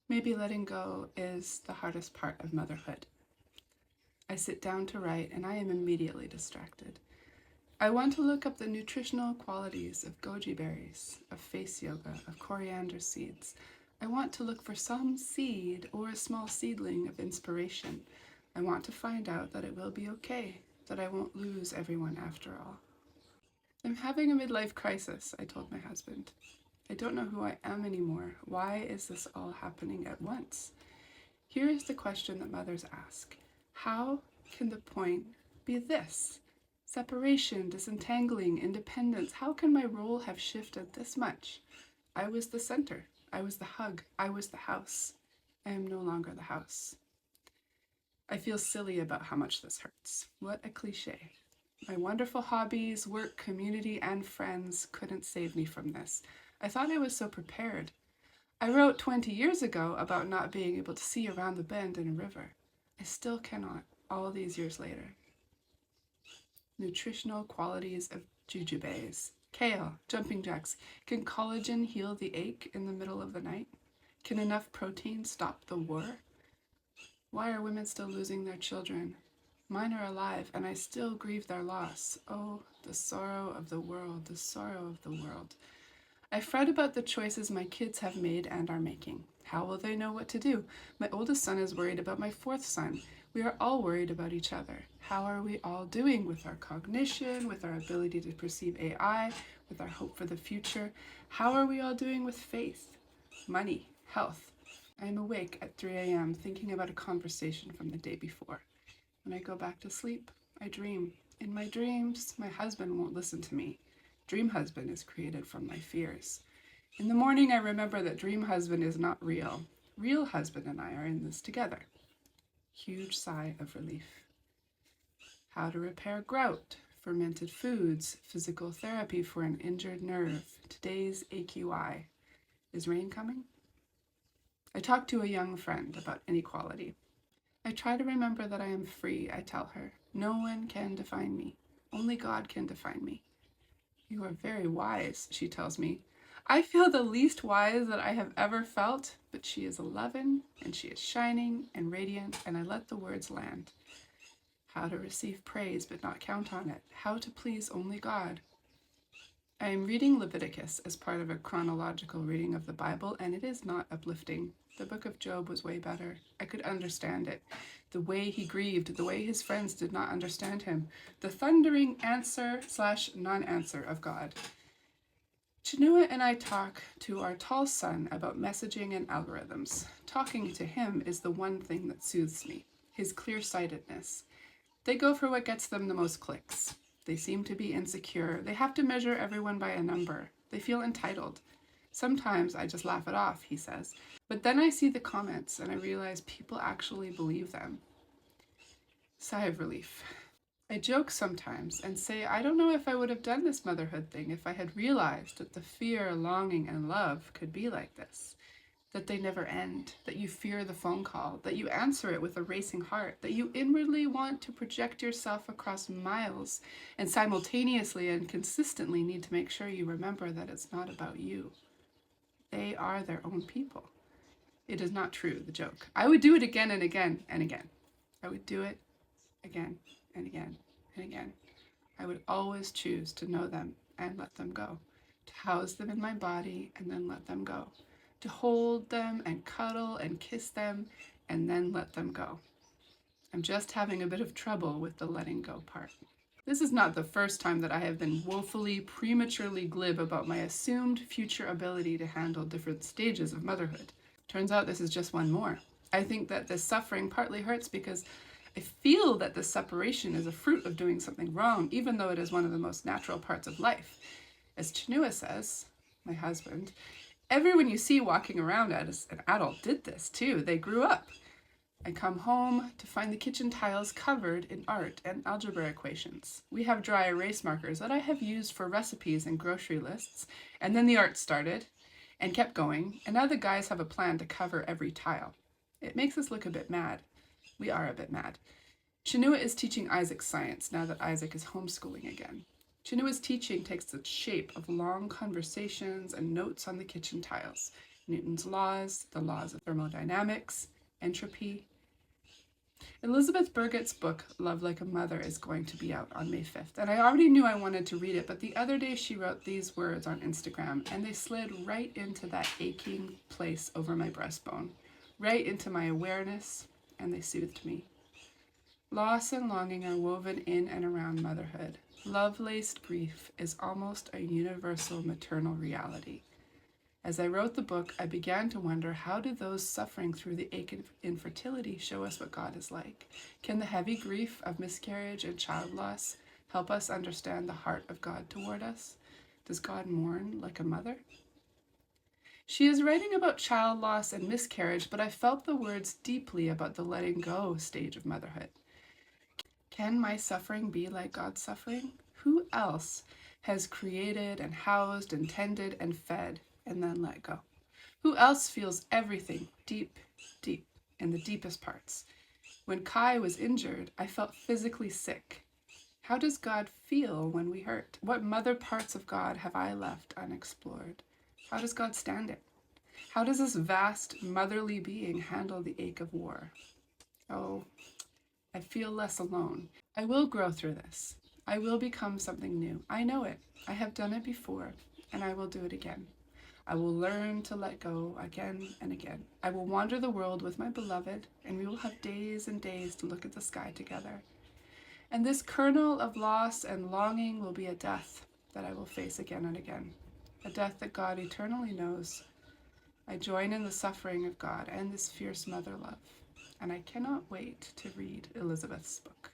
Maybe letting go is the hardest part of motherhood. I sit down to write and I am immediately distracted. I want to look up the nutritional qualities of goji berries, of face yoga, of coriander seeds. I want to look for some seed or a small seedling of inspiration. I want to find out that it will be okay, that I won't lose everyone after all. I'm having a midlife crisis, I told my husband. I don't know who I am anymore. Why is this all happening at once? Here is the question that mothers ask. How can the point be this? Separation, disentangling, independence. How can my role have shifted this much? I was the center. I was the hug. I was the house. I am no longer the house. I feel silly about how much this hurts. What a cliche. My wonderful hobbies, work, community, and friends couldn't save me from this. I thought I was so prepared. I wrote 20 years ago about not being able to see around the bend in a river. I still cannot, all these years later. Nutritional qualities of jujubes. Kale, jumping jacks. Can collagen heal the ache in the middle of the night? Can enough protein stop the war? Why are women still losing their children? Mine are alive, and I still grieve their loss. Oh, the sorrow of the world, the sorrow of the world. I fret about the choices my kids have made and are making. How will they know what to do? My oldest son is worried about my fourth son. We are all worried about each other. How are we all doing with our cognition, with our ability to perceive AI, with our hope for the future? How are we all doing with faith, money, health? I am awake at 3 a.m. thinking about a conversation from the day before. When I go back to sleep, I dream. In my dreams, my husband won't listen to me. Dream husband is created from my fears. In the morning, I remember that dream husband is not real. Real husband and I are in this together. Huge sigh of relief. How to repair grout, fermented foods, physical therapy for an injured nerve, today's AQI. Is rain coming? I talk to a young friend about inequality. I try to remember that I am free, I tell her. No one can define me. Only God can define me. You are very wise, she tells me. I feel the least wise that I have ever felt, but she is 11, and she is shining and radiant, and I let the words land. How to receive praise but not count on it. How to please only God. I am reading Leviticus as part of a chronological reading of the Bible, and it is not uplifting. The book of Job was way better. I could understand it. The way he grieved, the way his friends did not understand him. The thundering answer/non-answer of God. Chinua and I talk to our tall son about messaging and algorithms. Talking to him is the one thing that soothes me. His clear-sightedness. They go for what gets them the most clicks. They seem to be insecure. They have to measure everyone by a number. They feel entitled. Sometimes I just laugh it off, he says. But then I see the comments and I realize people actually believe them. Sigh of relief. I joke sometimes and say I don't know if I would have done this motherhood thing if I had realized that the fear, longing, and love could be like this. That they never end, that you fear the phone call, that you answer it with a racing heart, that you inwardly want to project yourself across miles and simultaneously and consistently need to make sure you remember that it's not about you. They are their own people. It is not true, the joke. I would do it again and again and again. I would do it again and again and again. I would always choose to know them and let them go, to house them in my body and then let them go, to hold them and cuddle and kiss them and then let them go. I'm just having a bit of trouble with the letting go part. This is not the first time that I have been woefully, prematurely glib about my assumed future ability to handle different stages of motherhood. Turns out this is just one more. I think that this suffering partly hurts because I feel that this separation is a fruit of doing something wrong, even though it is one of the most natural parts of life. As Chinua says, my husband, everyone you see walking around as an adult did this too. They grew up. I come home to find the kitchen tiles covered in art and algebra equations. We have dry erase markers that I have used for recipes and grocery lists, and then the art started and kept going, and now the guys have a plan to cover every tile. It makes us look a bit mad. We are a bit mad. Chinua is teaching Isaac science now that Isaac is homeschooling again. Chinua's teaching takes the shape of long conversations and notes on the kitchen tiles. Newton's laws, the laws of thermodynamics, entropy. Elizabeth Burgett's book, Love Like a Mother, is going to be out on May 5th, and I already knew I wanted to read it, but the other day she wrote these words on Instagram, and they slid right into that aching place over my breastbone, right into my awareness, and they soothed me. Loss and longing are woven in and around motherhood. Love-laced grief is almost a universal maternal reality. As I wrote the book, I began to wonder, how do those suffering through the ache of infertility show us what God is like? Can the heavy grief of miscarriage and child loss help us understand the heart of God toward us? Does God mourn like a mother? She is writing about child loss and miscarriage, but I felt the words deeply about the letting go stage of motherhood. Can my suffering be like God's suffering? Who else has created and housed and tended and fed and then let go? Who else feels everything deep, deep in the deepest parts? When Kai was injured, I felt physically sick. How does God feel when we hurt? What mother parts of God have I left unexplored? How does God stand it? How does this vast motherly being handle the ache of war? Oh, I feel less alone. I will grow through this. I will become something new. I know it. I have done it before, and I will do it again. I will learn to let go again and again. I will wander the world with my beloved, and we will have days and days to look at the sky together. And this kernel of loss and longing will be a death that I will face again and again, a death that God eternally knows. I join in the suffering of God and this fierce mother love, and I cannot wait to read Elizabeth's book.